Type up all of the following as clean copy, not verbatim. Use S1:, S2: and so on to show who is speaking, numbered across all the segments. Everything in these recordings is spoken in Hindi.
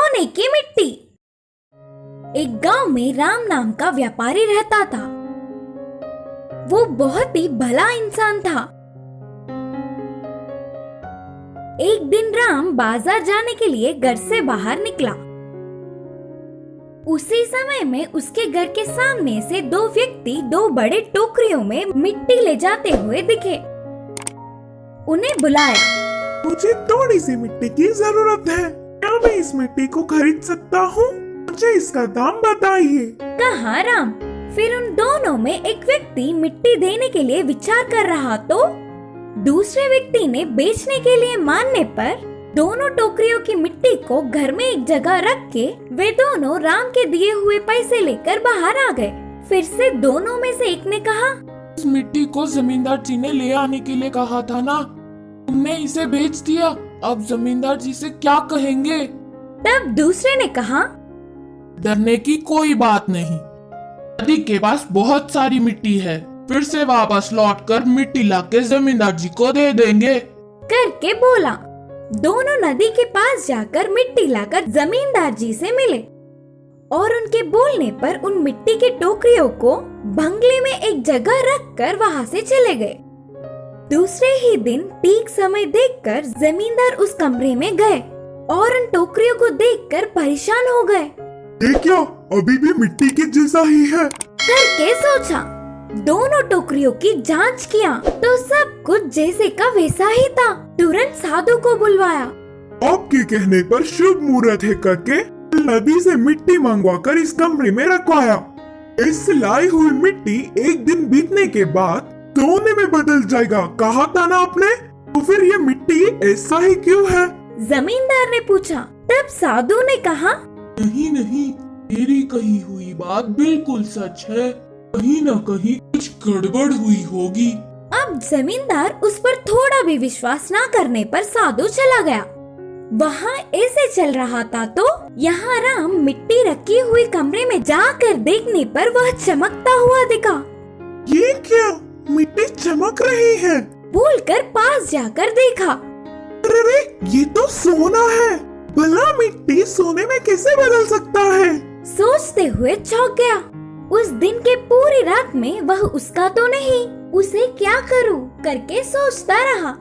S1: सोने की मिट्टी। एक गांव में राम नाम का व्यापारी रहता था। वो बहुत ही भला इंसान था। एक दिन राम बाजार जाने के लिए घर से बाहर निकला। उसी समय में उसके घर के सामने से दो व्यक्ति दो बड़े टोकरियों में मिट्टी ले जाते हुए दिखे। उन्हें बुलाया।
S2: मुझे थोड़ी सी मिट्टी की जरूरत है, क्या मैं इस मिट्टी को खरीद सकता हूँ? मुझे इसका दाम बताइए,
S1: कहा राम। फिर उन दोनों में एक व्यक्ति मिट्टी देने के लिए विचार कर रहा तो दूसरे व्यक्ति ने बेचने के लिए मानने पर दोनों टोकरियों की मिट्टी को घर में एक जगह रख के वे दोनों राम के दिए हुए पैसे लेकर बाहर आ गए। फिर से दोनों में से एक ने कहा,
S2: इस मिट्टी को जमींदार जी ने ले आने के लिए कहा था ना, तुमने इसे बेच दिया। अब जमींदार जी से क्या कहेंगे?
S1: तब दूसरे ने कहा,
S2: डरने की कोई बात नहीं, नदी के पास बहुत सारी मिट्टी है, फिर से वापस लौटकर मिट्टी लाके जमींदार जी को दे देंगे
S1: करके बोला। दोनों नदी के पास जाकर मिट्टी लाकर जमींदार जी से मिले और उनके बोलने पर उन मिट्टी की टोकरियों को बंगले में एक जगह रखकर वहां से चले गए। दूसरे ही दिन ठीक समय देखकर जमींदार उस कमरे में गए और उन टोकरियों को देखकर परेशान हो गए।
S2: ये क्या अभी भी मिट्टी के जैसा ही है
S1: करके सोचा। दोनों टोकरियों की जांच किया तो सब कुछ जैसे का वैसा ही था। तुरंत साधु को बुलवाया।
S2: आपके कहने पर शुभ मुहूर्त है करके नदी से मिट्टी मंगवाकर इस कमरे में रखवाया। इस लाई हुई मिट्टी एक दिन बीतने के बाद सोने में बदल जाएगा, कहा था ना आपने, तो फिर ये मिट्टी ऐसा ही क्यों है?
S1: जमींदार ने पूछा। तब साधु ने कहा,
S2: नहीं नहीं, तेरी कही हुई बात बिल्कुल सच है, कहीं न कहीं कुछ गड़बड़ हुई होगी।
S1: अब जमींदार उस पर थोड़ा भी विश्वास न करने पर साधु चला गया। वहाँ ऐसे चल रहा था तो यहाँ राम मिट्टी रखी हुई कमरे में जाकर देखने पर वह चमकता हुआ दिखा।
S2: ये क्या, मिट्टी चमक रही है?
S1: भूलकर पास जाकर देखा।
S2: अरे ये तो सोना है, भला मिट्टी सोने में कैसे बदल सकता है?
S1: सोचते हुए चौंक गया। उस दिन के पूरी रात में वह उसका तो नहीं, उसे क्या करूं करके सोचता रहा।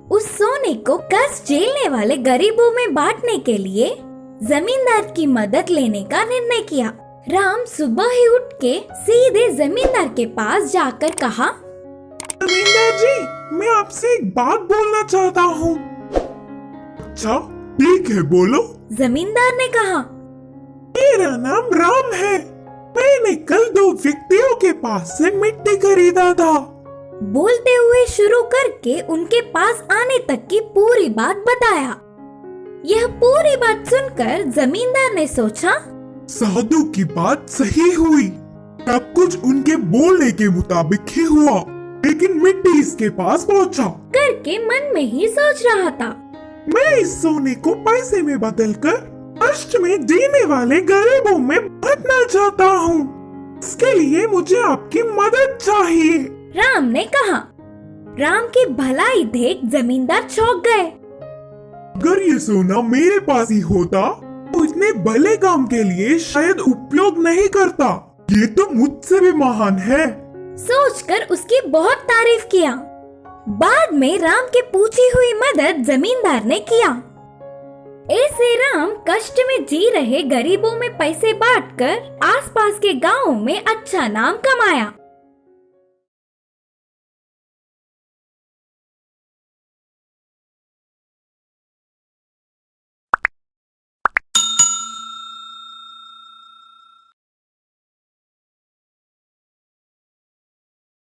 S1: उस सोने को कष्ट झेलने वाले गरीबों में बांटने के लिए जमींदार की मदद लेने का निर्णय किया। राम सुबह ही उठ के सीधे जमींदार के पास जाकर कहा,
S2: जमींदार जी, मैं आपसे एक बात बोलना चाहता हूँ। अच्छा ठीक है, बोलो।
S1: जमींदार ने कहा,
S2: मेरा नाम राम है, मैंने कल दो व्यक्तियों के पास से मिट्टी खरीदा था।
S1: बोलते हुए शुरू करके उनके पास आने तक की पूरी बात बताया। यह पूरी बात सुनकर जमींदार ने सोचा,
S2: साधु की बात सही हुई, सब कुछ उनके बोलने के मुताबिक ही हुआ, लेकिन मिट्टी इसके पास पहुंचा
S1: करके मन में ही सोच रहा था।
S2: मैं इस सोने को पैसे में बदलकर कष्ट में जीने वाले गरीबों में बांटना चाहता हूँ, इसके लिए मुझे आपकी मदद चाहिए,
S1: राम ने कहा। राम की भलाई देख जमींदार चौंक गए।
S2: अगर ये सोना मेरे पास ही होता तो इतने भले काम के लिए शायद उपयोग नहीं करता, ये तो मुझसे भी महान है।
S1: सोचकर उसकी बहुत तारीफ किया। बाद में राम की पूछी हुई मदद जमींदार ने किया। ऐसे राम कष्ट में जी रहे गरीबों में पैसे बांटकर आसपास के गांवों में अच्छा नाम कमाया।